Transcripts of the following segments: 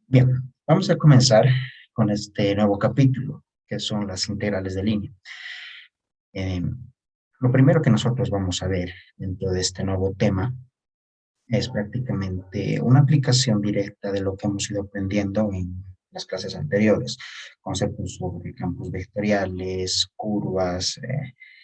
Bien, vamos a comenzar con este nuevo capítulo, que son las integrales de línea. Eh, lo primero que nosotros vamos a ver dentro de este nuevo tema es prácticamente una aplicación directa de lo que hemos ido aprendiendo en las clases anteriores, conceptos sobre campos vectoriales, curvas,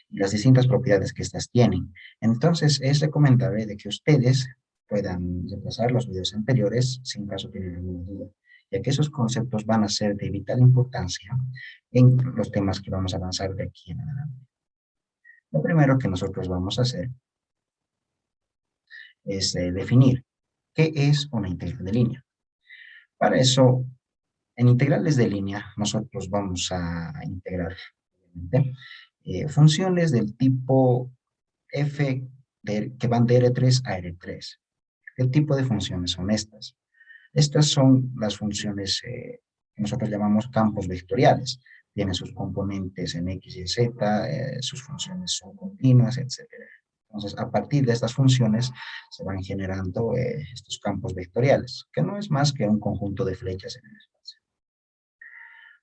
y las distintas propiedades que éstas tienen. Entonces, es recomendable de que ustedes puedan repasar los videos anteriores sin caso tengan alguna duda, ya que esos conceptos van a ser de vital importancia en los temas que vamos a avanzar de aquí en adelante. Lo primero que nosotros vamos a hacer es definir qué es una integral de línea. Para eso, en integrales de línea, nosotros vamos a integrar obviamente, funciones del tipo f que van de R3 a R3. ¿Qué tipo de funciones son estas? Estas son las funciones que nosotros llamamos campos vectoriales. Tienen sus componentes en X y Z, sus funciones son continuas, etcétera. Entonces, a partir de estas funciones se van generando estos campos vectoriales, que no es más que un conjunto de flechas en el espacio.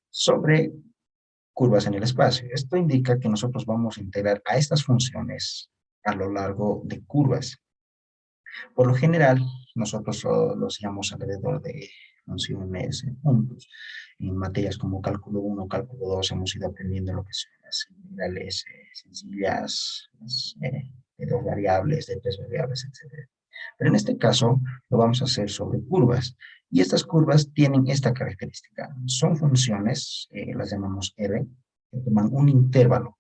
Sobre curvas en el espacio. Esto indica que nosotros vamos a integrar a estas funciones a lo largo de curvas. Por lo general, nosotros lo hacíamos alrededor de funciones en puntos. En materias como cálculo 1, cálculo 2, hemos ido aprendiendo lo que son las integrales sencillas, de dos variables, de tres variables, etc. Pero en este caso lo vamos a hacer sobre curvas. Y estas curvas tienen esta característica. Son funciones, las llamamos R, que toman un intervalo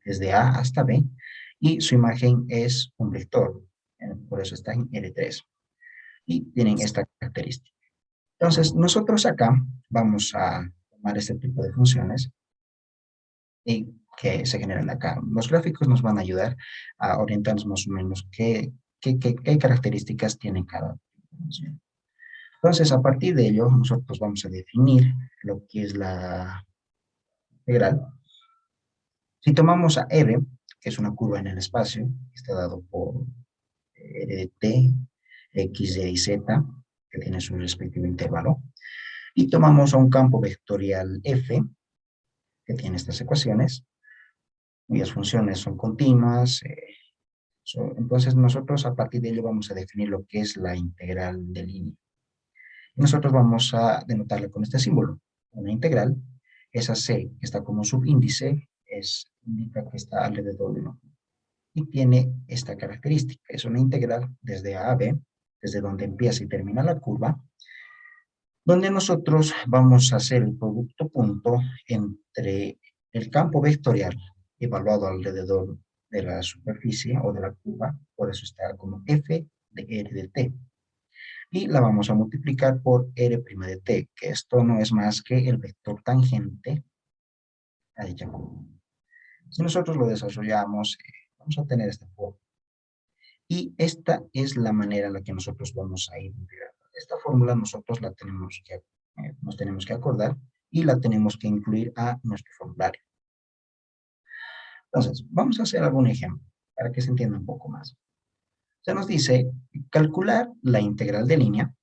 desde A hasta B y su imagen es un vector. Por eso está en R3. Y tienen esta característica. Entonces, nosotros acá vamos a tomar este tipo de funciones y que se generan acá. Los gráficos nos van a ayudar a orientarnos más o menos qué características tiene cada función. Entonces, a partir de ello, nosotros vamos a definir lo que es la integral. Si tomamos a R, que es una curva en el espacio, que está dado por R de t, x, y, z, que tiene su respectivo intervalo, y tomamos a un campo vectorial f, que tiene estas ecuaciones, cuyas funciones son continuas. Entonces nosotros a partir de ello vamos a definir lo que es la integral de línea. Y nosotros vamos a denotarla con este símbolo. Una integral, esa c que está como subíndice, indica que está alrededor de 1. Y tiene esta característica. Es una integral desde A a B, desde donde empieza y termina la curva, donde nosotros vamos a hacer el producto punto entre el campo vectorial evaluado alrededor de la superficie o de la curva, por eso está como f de r de t, y la vamos a multiplicar por r' de t, que esto no es más que el vector tangente a dicha curva. Si nosotros lo desarrollamos, vamos a tener esta forma. Y esta es la manera en la que nosotros vamos a ir integrando. Esta fórmula nosotros nos tenemos que acordar y la tenemos que incluir a nuestro formulario. Entonces, vamos a hacer algún ejemplo para que se entienda un poco más. Se nos dice calcular la integral de línea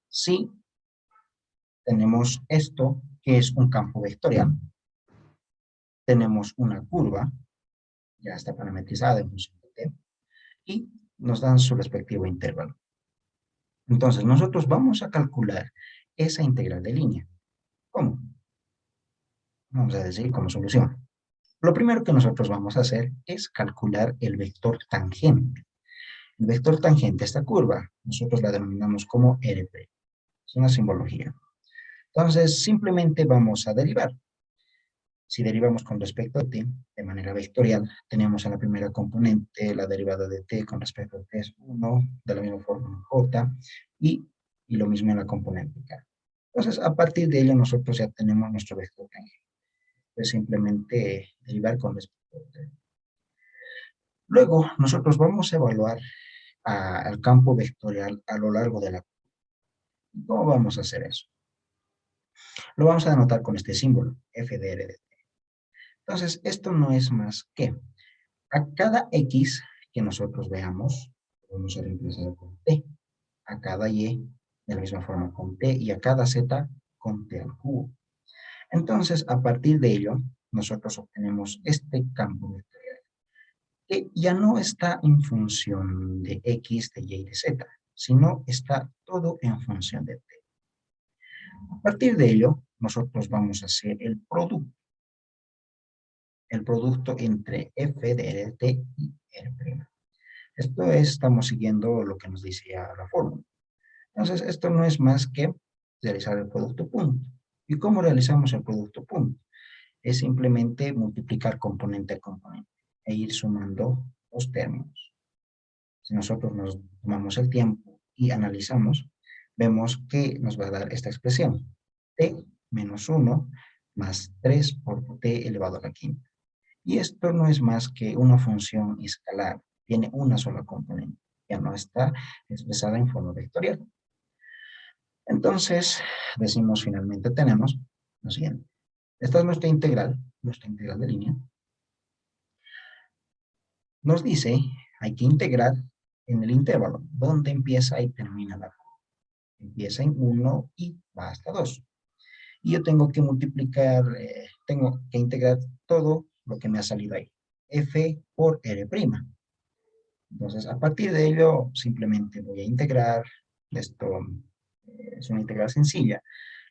si tenemos esto, que es un campo vectorial, tenemos una curva, ya está parametrizada en función de t, y nos dan su respectivo intervalo. Entonces, nosotros vamos a calcular esa integral de línea. ¿Cómo? Vamos a decir como solución. Lo primero que nosotros vamos a hacer es calcular el vector tangente. El vector tangente a esta curva, nosotros la denominamos como RP. Es una simbología. Entonces, simplemente vamos a derivar. Si derivamos con respecto a t, de manera vectorial, tenemos en la primera componente la derivada de t con respecto a t es 1, de la misma forma en j, y lo mismo en la componente k. Entonces, a partir de ello, nosotros ya tenemos nuestro vector tangente. Es simplemente derivar con respecto a t. Luego, nosotros vamos a evaluar al campo vectorial a lo largo de la curva. ¿Cómo vamos a hacer eso? Lo vamos a denotar con este símbolo, f de r de t. Entonces, esto no es más que a cada x que nosotros veamos, vamos a reemplazar con t. A cada y de la misma forma con t, y a cada z con t al cubo. Entonces, a partir de ello, nosotros obtenemos este campo vectorial, que ya no está en función de x, de y y de z, sino está todo en función de t. A partir de ello, nosotros vamos a hacer el producto entre f de r de t y r'. Esto es, estamos siguiendo lo que nos decía la fórmula. Entonces, esto no es más que realizar el producto punto. ¿Y cómo realizamos el producto punto? Es simplemente multiplicar componente a componente e ir sumando los términos. Si nosotros nos tomamos el tiempo y analizamos, vemos que nos va a dar esta expresión. T menos 1 más 3 por t elevado a la quinta. Y esto no es más que una función escalar. Tiene una sola componente. Ya no está expresada en forma vectorial. Entonces, decimos finalmente tenemos lo siguiente. Esta es nuestra integral de línea. Nos dice, hay que integrar en el intervalo, donde empieza y termina la curva. Empieza en 1 y va hasta 2. Y yo tengo que multiplicar, tengo que integrar todo lo que me ha salido ahí. F por R'. Entonces, a partir de ello, simplemente voy a integrar. Esto es una integral sencilla.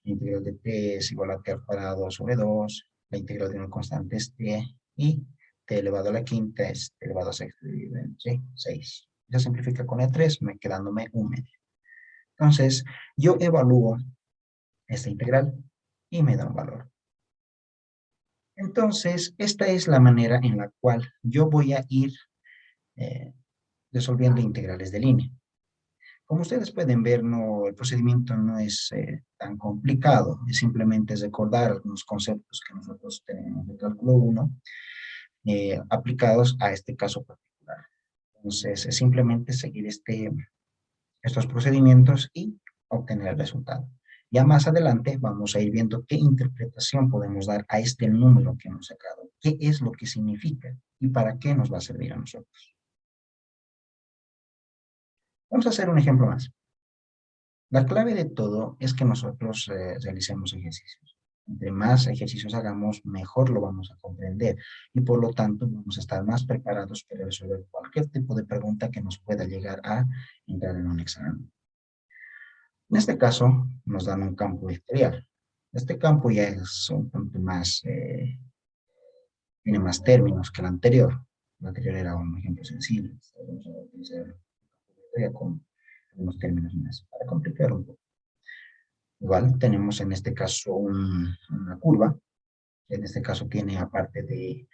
La integral de t es igual a t al cuadrado sobre 2. La integral de una constante es t. Y t elevado a la quinta es t elevado a 6 dividido entre 6. Ya simplifica con el 3, me quedándome un medio. Entonces, yo evalúo esta integral y me da un valor. Entonces, esta es la manera en la cual yo voy a ir resolviendo integrales de línea. Como ustedes pueden ver, no, el procedimiento no es tan complicado, es simplemente recordar algunos conceptos que nosotros tenemos de cálculo 1 aplicados a este caso particular. Entonces, es simplemente seguir estos procedimientos y obtener el resultado. Ya más adelante vamos a ir viendo qué interpretación podemos dar a este número que hemos sacado, qué es lo que significa y para qué nos va a servir a nosotros. Vamos a hacer un ejemplo más. La clave de todo es que nosotros realicemos ejercicios. Entre más ejercicios hagamos, mejor lo vamos a comprender y por lo tanto vamos a estar más preparados para resolver cualquier tipo de pregunta que nos pueda llegar a entrar en un examen. En este caso, nos dan un campo vectorial. Este campo ya es un tanto más, tiene más términos que el anterior. El anterior era un ejemplo sencillo. Vamos a utilizar el campo vectorial con unos términos más para complicar un poco. Igual tenemos en este caso una curva. En este caso tiene, aparte de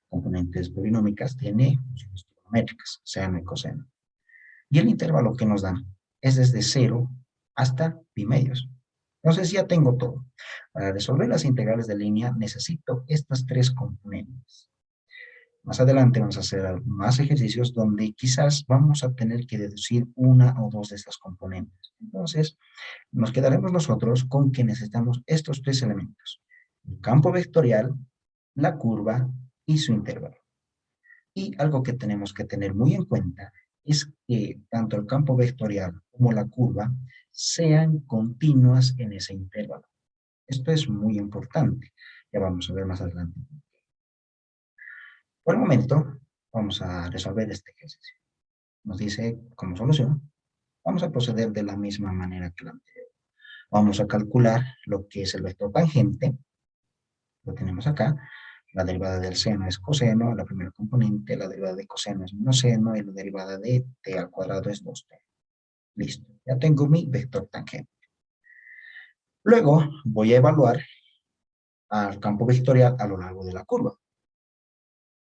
componentes polinómicas, tiene funciones trigonométricas, seno y coseno. Y el intervalo que nos dan es desde 0 hasta pi medios. Entonces ya tengo todo. Para resolver las integrales de línea necesito estas tres componentes. Más adelante vamos a hacer más ejercicios donde quizás vamos a tener que deducir una o dos de estas componentes. Entonces, nos quedaremos nosotros con que necesitamos estos tres elementos. El campo vectorial, la curva y su intervalo. Y algo que tenemos que tener muy en cuenta es que tanto el campo vectorial como la curva sean continuas en ese intervalo. Esto es muy importante. Ya vamos a ver más adelante. Por el momento, vamos a resolver este ejercicio. Nos dice como solución, vamos a proceder de la misma manera que la anterior. Vamos a calcular lo que es el vector tangente, lo tenemos acá. La derivada del seno es coseno, la primera componente, la derivada de coseno es menos seno y la derivada de t al cuadrado es 2t. Listo, ya tengo mi vector tangente. Luego voy a evaluar al campo vectorial a lo largo de la curva.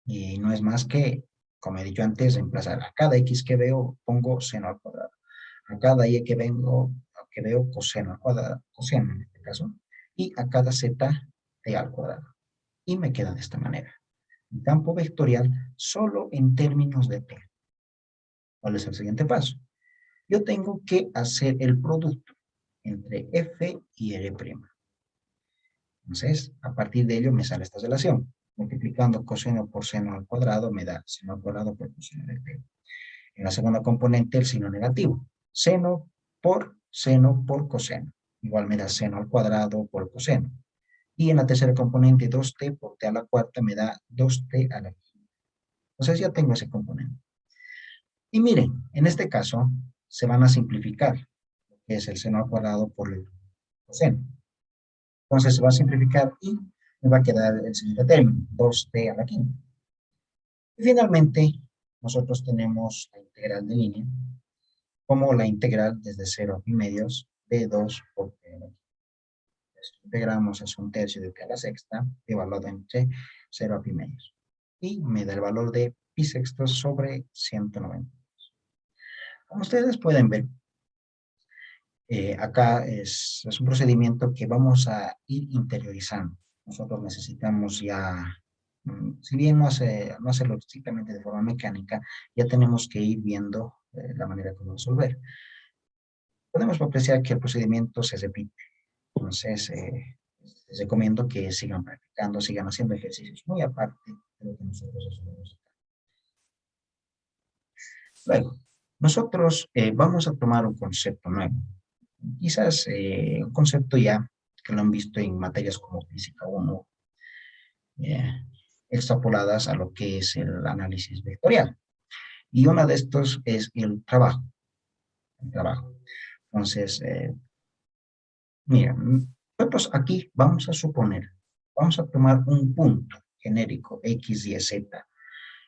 Y no es más que, como he dicho antes, reemplazar a cada x que veo, pongo seno al cuadrado. A cada y que veo coseno al cuadrado, coseno en este caso, y a cada z, t al cuadrado. Y me queda de esta manera. El campo vectorial solo en términos de t. ¿Cuál es el siguiente paso? Yo tengo que hacer el producto entre f y r'. Entonces, a partir de ello me sale esta relación. Multiplicando coseno por seno al cuadrado me da seno al cuadrado por coseno de t. En la segunda componente el signo negativo. Seno por seno por coseno. Igual me da seno al cuadrado por coseno. Y en la tercera componente 2t por t a la cuarta me da 2t a la quinta. Entonces ya tengo ese componente. Y miren, en este caso se van a simplificar, que es el seno al cuadrado por el coseno. Entonces se va a simplificar y me va a quedar el siguiente término, 2t a la quinta. Y finalmente, nosotros tenemos la integral de línea, como la integral desde 0 a pi medios de 2 por t a la quinta. Integramos es un tercio de t a la sexta, evaluado entre 0 a pi medios. Y me da el valor de pi sextos sobre 190. Como ustedes pueden ver, acá es un procedimiento que vamos a ir interiorizando. Nosotros necesitamos ya, si bien no hacerlo estrictamente de forma mecánica, ya tenemos que ir viendo la manera como resolver. Podemos apreciar que el procedimiento se repite. Entonces, les recomiendo que sigan practicando, sigan haciendo ejercicios muy aparte de lo que nosotros resolvemos. Luego, nosotros vamos a tomar un concepto nuevo. Quizás un concepto ya que lo han visto en materias como Física 1, eh, extrapoladas a lo que es el análisis vectorial. Y uno de estos es el trabajo. El trabajo. Entonces, mira, nosotros aquí vamos a suponer, vamos a tomar un punto genérico X, Y, Z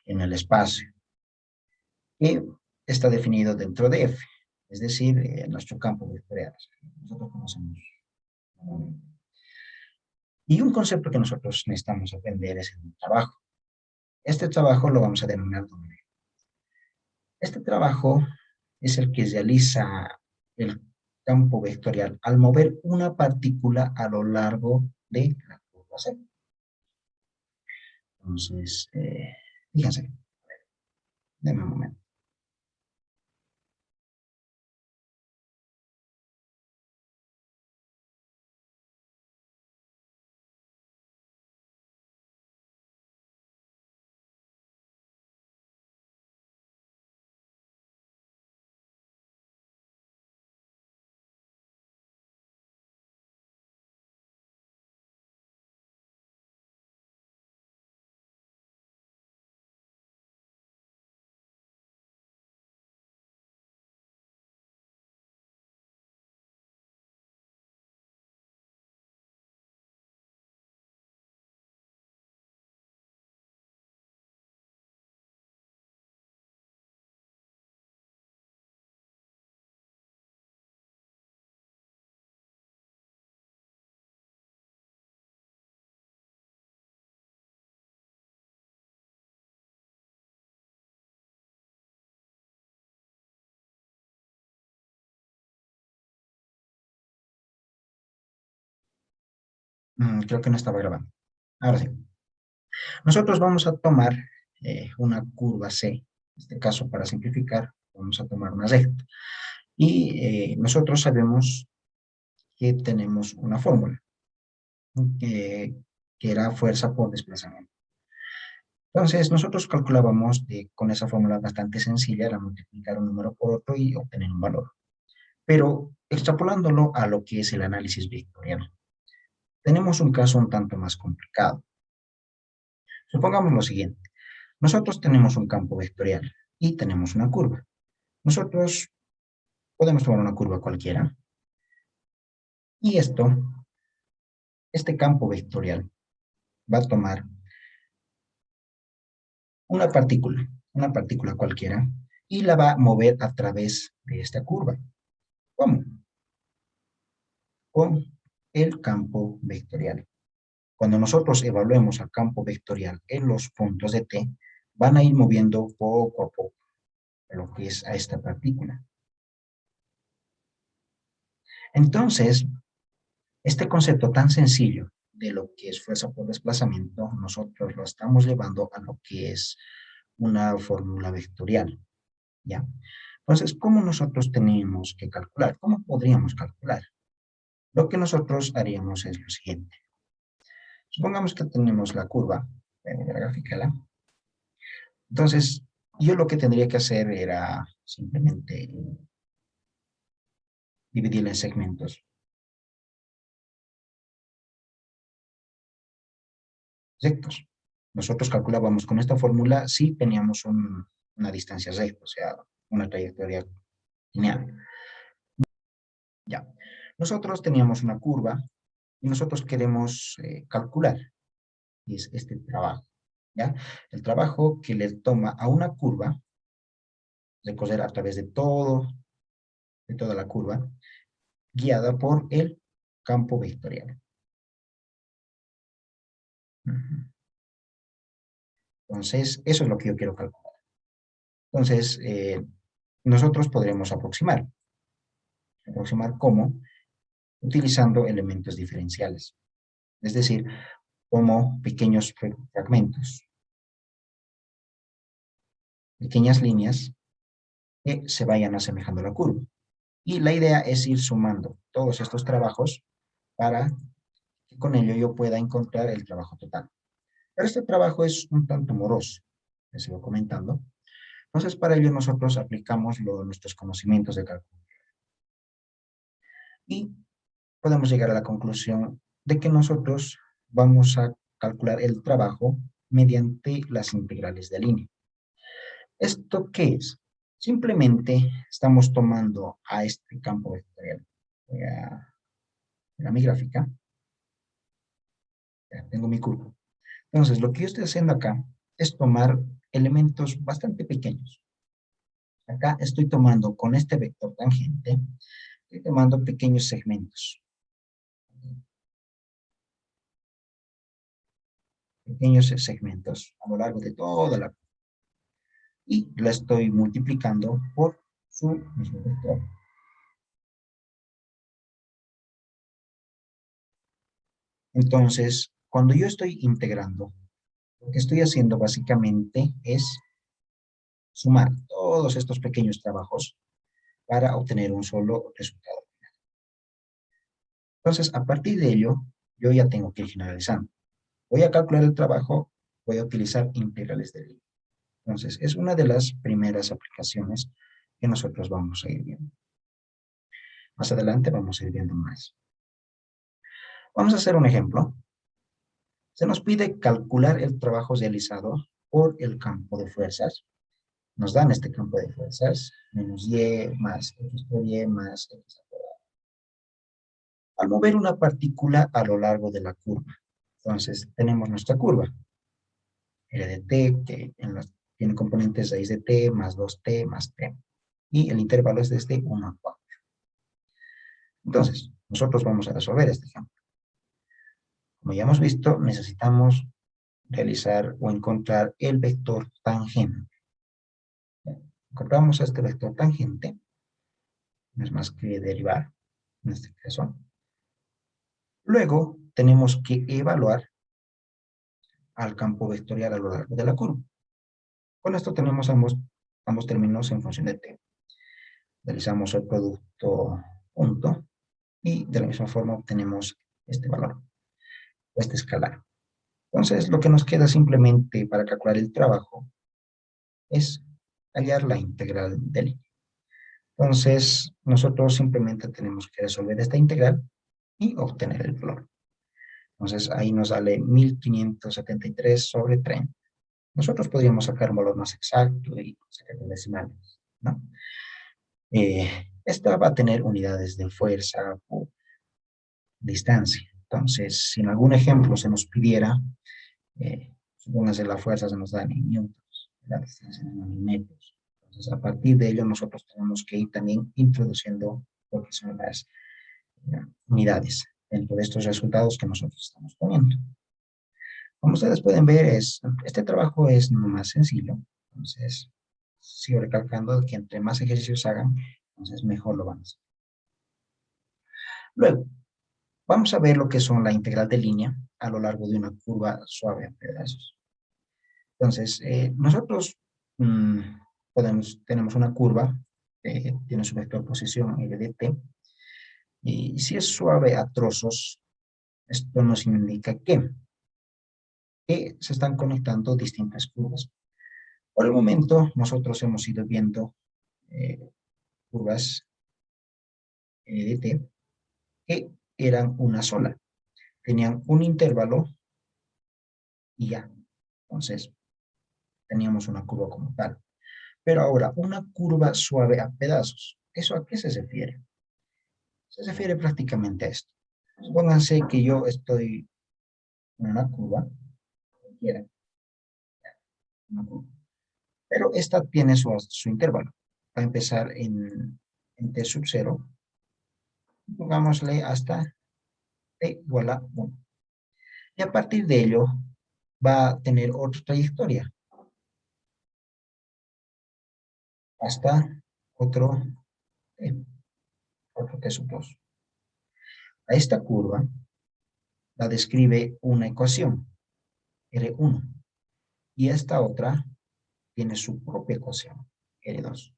en el espacio que está definido dentro de F, es decir, nuestro campo vectorial. Nosotros conocemos. Y un concepto que nosotros necesitamos aprender es el trabajo. Este trabajo lo vamos a denominar doble. Este trabajo es el que realiza el campo vectorial al mover una partícula a lo largo de la curva C. Entonces, fíjense, denme un momento. Creo que no estaba grabando. Ahora sí. Nosotros vamos a tomar una curva C. En este caso, para simplificar, vamos a tomar una recta. Y nosotros sabemos que tenemos una fórmula, que, que era fuerza por desplazamiento. Entonces, nosotros calculábamos con esa fórmula bastante sencilla, era multiplicar un número por otro y obtener un valor. Pero extrapolándolo a lo que es el análisis vectorial, tenemos un caso un tanto más complicado. Supongamos lo siguiente. Nosotros tenemos un campo vectorial y tenemos una curva. Nosotros podemos tomar una curva cualquiera y este campo vectorial va a tomar una partícula cualquiera, y la va a mover a través de esta curva. ¿Cómo? Con el campo vectorial. Cuando nosotros evaluemos el campo vectorial en los puntos de T, van a ir moviendo poco a poco lo que es a esta partícula. Entonces, este concepto tan sencillo de lo que es fuerza por desplazamiento, nosotros lo estamos llevando a lo que es una fórmula vectorial, ¿ya? Entonces, ¿cómo nosotros tenemos que calcular? ¿Cómo podríamos calcular? Lo que nosotros haríamos es lo siguiente. Supongamos que tenemos la curva, grafícala. Entonces, yo lo que tendría que hacer era simplemente dividirla en segmentos rectos. Nosotros calculábamos con esta fórmula si teníamos una distancia recta, o sea, una trayectoria lineal. Ya. Nosotros teníamos una curva y nosotros queremos calcular, y es este trabajo, ¿ya? El trabajo que le toma a una curva, recorrer a través de toda la curva, guiada por el campo vectorial. Ujú. Entonces, eso es lo que yo quiero calcular. Entonces, nosotros podremos aproximar. ¿Aproximar cómo? Utilizando elementos diferenciales. Es decir, como pequeños fragmentos, pequeñas líneas que se vayan asemejando a la curva. Y la idea es ir sumando todos estos trabajos para que con ello yo pueda encontrar el trabajo total. Pero este trabajo es un tanto moroso, les sigo comentando. Entonces, para ello nosotros aplicamos nuestros conocimientos de cálculo y podemos llegar a la conclusión de que nosotros vamos a calcular el trabajo mediante las integrales de línea. ¿Esto qué es? Simplemente estamos tomando a este campo vectorial. Voy a mi gráfica. Ya tengo mi curva. Entonces, lo que yo estoy haciendo acá es tomar elementos bastante pequeños. Acá estoy tomando con este vector tangente, estoy tomando pequeños segmentos. Pequeños segmentos a lo largo de toda la curva. Y la estoy multiplicando por su mismo vector. Entonces, cuando yo estoy integrando, lo que estoy haciendo básicamente es sumar todos estos pequeños trabajos para obtener un solo resultado. Entonces, a partir de ello, yo ya tengo que ir generalizando. Voy a calcular el trabajo, voy a utilizar integrales de línea. Entonces, es una de las primeras aplicaciones que nosotros vamos a ir viendo. Más adelante vamos a ir viendo más. Vamos a hacer un ejemplo. Se nos pide calcular el trabajo realizado por el campo de fuerzas. Nos dan este campo de fuerzas, menos y más x por y más x cuadrado. Al mover una partícula a lo largo de la curva. Entonces, tenemos nuestra curva, L de t, que tiene componentes raíz de t más 2t más t. Y el intervalo es desde 1 a 4. Entonces, nosotros vamos a resolver este ejemplo. Como ya hemos visto, necesitamos realizar o encontrar el vector tangente. Encontramos este vector tangente, no es más que derivar, en este caso. Luego, tenemos que evaluar al campo vectorial a lo largo de la curva. Con esto tenemos ambos términos en función de t. Realizamos el producto punto y de la misma forma obtenemos este valor, este escalar. Entonces, lo que nos queda simplemente para calcular el trabajo es hallar la integral de línea. Entonces, nosotros simplemente tenemos que resolver esta integral y obtener el valor. Entonces, ahí nos sale 1573 sobre 30. Nosotros podríamos sacar un valor más exacto y sacar decimales, ¿no? Esta va a tener unidades de fuerza o distancia. Entonces, si en algún ejemplo se nos pidiera, supóngase la fuerza se nos da en newtons, la distancia en metros. Entonces, a partir de ello, nosotros tenemos que ir también introduciendo lo que son las unidades dentro de estos resultados que nosotros estamos poniendo. Como ustedes pueden ver, este trabajo es más sencillo. Entonces, sigo recalcando que entre más ejercicios hagan, entonces mejor lo van a hacer. Luego, vamos a ver lo que son la integral de línea a lo largo de una curva suave a pedazos. Entonces, nosotros tenemos una curva que tiene su vector posición L de t, y si es suave a trozos, esto nos indica que se están conectando distintas curvas. Por el momento, nosotros hemos ido viendo curvas de t, que eran una sola. Tenían un intervalo y ya. Entonces, teníamos una curva como tal. Pero ahora, una curva suave a pedazos. ¿Eso a qué se refiere? Se refiere prácticamente a esto. Supónganse que yo estoy en una curva, cualquiera, una curva, pero esta tiene su intervalo. Va a empezar en t sub 0, pongámosle hasta t igual a 1. Y a partir de ello va a tener otra trayectoria hasta otro t, otro t sub 2. A esta curva la describe una ecuación, R1, y esta otra tiene su propia ecuación, R2.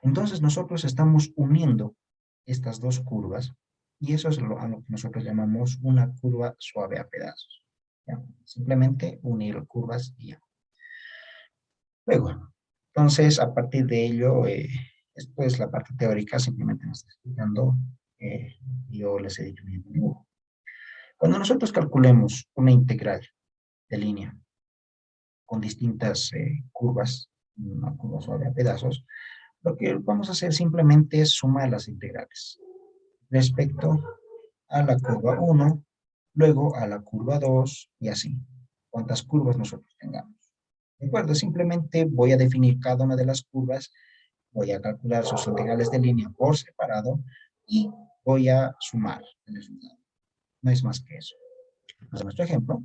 Entonces nosotros estamos uniendo estas dos curvas y eso es a lo que nosotros llamamos una curva suave a pedazos. ¿Ya? Simplemente unir curvas y ya. Luego, entonces a partir de ello, esto es la parte teórica, simplemente nos está explicando, yo les he dicho mi dibujo. Cuando nosotros calculemos una integral de línea con distintas curvas, una curva suave a pedazos, lo que vamos a hacer simplemente es sumar las integrales respecto a la curva 1, luego a la curva 2 y así, cuantas curvas nosotros tengamos. ¿De acuerdo? Simplemente voy a definir cada una de las curvas, voy a calcular sus integrales de línea por separado y voy a sumar el resultado. No es más que eso. Entonces, nuestro ejemplo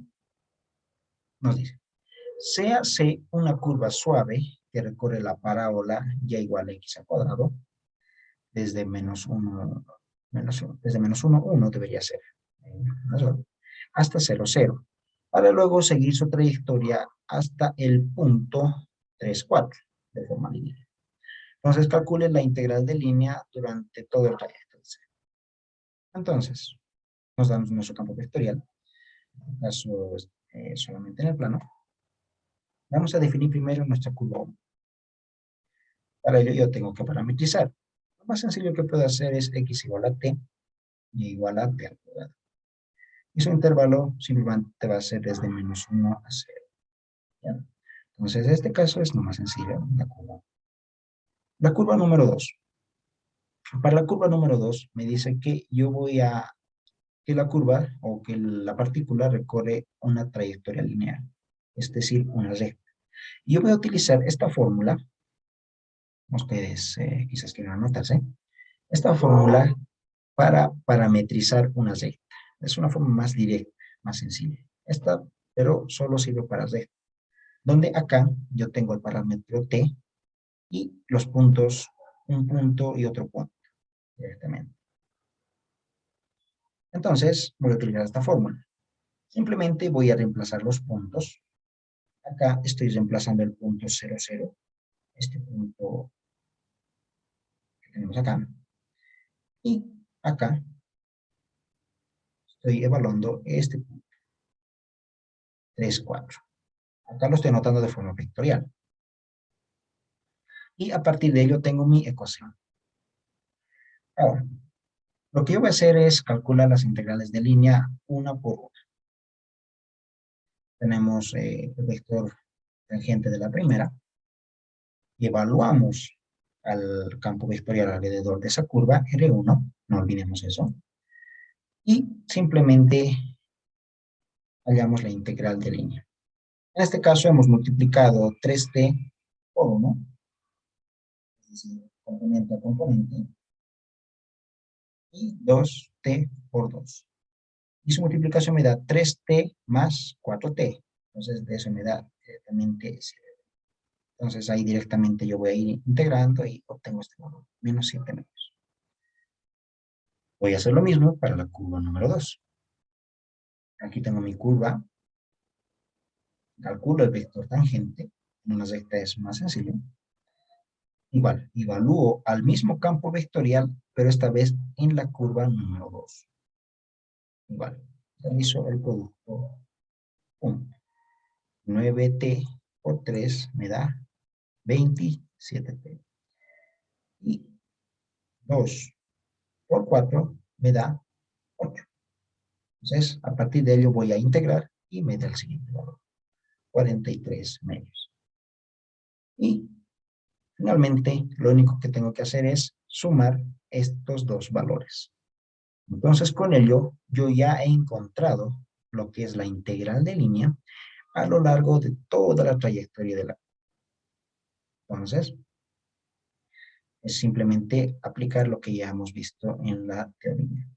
nos dice, sea C una curva suave que recorre la parábola y igual a x al cuadrado, desde menos 1, desde menos 1, 1 debería ser, hasta 0, 0, para luego seguir su trayectoria hasta el punto 3, 4, de forma lineal. Entonces calcule la integral de línea durante todo el trayecto. Entonces, nos damos nuestro campo vectorial, en este caso solamente en el plano. Vamos a definir primero nuestra curva 1. Para ello yo tengo que parametrizar. Lo más sencillo que puedo hacer es x igual a t y igual a t al cuadrado. Y su intervalo simplemente va a ser desde menos 1 a 0. ¿Ya? Entonces, este caso es lo más sencillo, la curva. La curva número 2. Para la curva número 2 me dice que que la curva o que la partícula recorre una trayectoria lineal, es decir, una recta. Y yo voy a utilizar esta fórmula, ustedes quizás quieran anotarse, esta fórmula para parametrizar una recta. Es una forma más directa, más sencilla. Esta, pero solo sirve para recta. Donde acá yo tengo el parámetro t y los puntos, un punto y otro punto, directamente. Entonces, voy a utilizar esta fórmula. Simplemente voy a reemplazar los puntos. Acá estoy reemplazando el punto 0, 0, este punto que tenemos acá. Y acá estoy evaluando este punto, 3, 4. Acá lo estoy anotando de forma vectorial. Y a partir de ello tengo mi ecuación. Ahora, lo que yo voy a hacer es calcular las integrales de línea una por una. Tenemos el vector tangente de la primera y evaluamos al campo vectorial alrededor de esa curva R1, no olvidemos eso, y simplemente hallamos la integral de línea. En este caso hemos multiplicado 3t por 1, es decir, componente a componente, y 2t por 2. Y su multiplicación me da 3t más 4t. Entonces, de eso me da directamente 7. Entonces, ahí directamente yo voy a ir integrando y obtengo este valor, menos 7 metros. Voy a hacer lo mismo para la curva número 2. Aquí tengo mi curva. Calculo el vector tangente. En una recta es más sencillo. Igual, evalúo al mismo campo vectorial, pero esta vez en la curva número 2. Igual, realizo el producto 1. 9t por 3 me da 27t. Y 2 por 4 me da 8. Entonces, a partir de ello voy a integrar y me da el siguiente valor, 43 medios. Y finalmente, lo único que tengo que hacer es sumar estos dos valores. Entonces, con ello, yo ya he encontrado lo que es la integral de línea a lo largo de toda la trayectoria de la. Entonces, es simplemente aplicar lo que ya hemos visto en la teoría.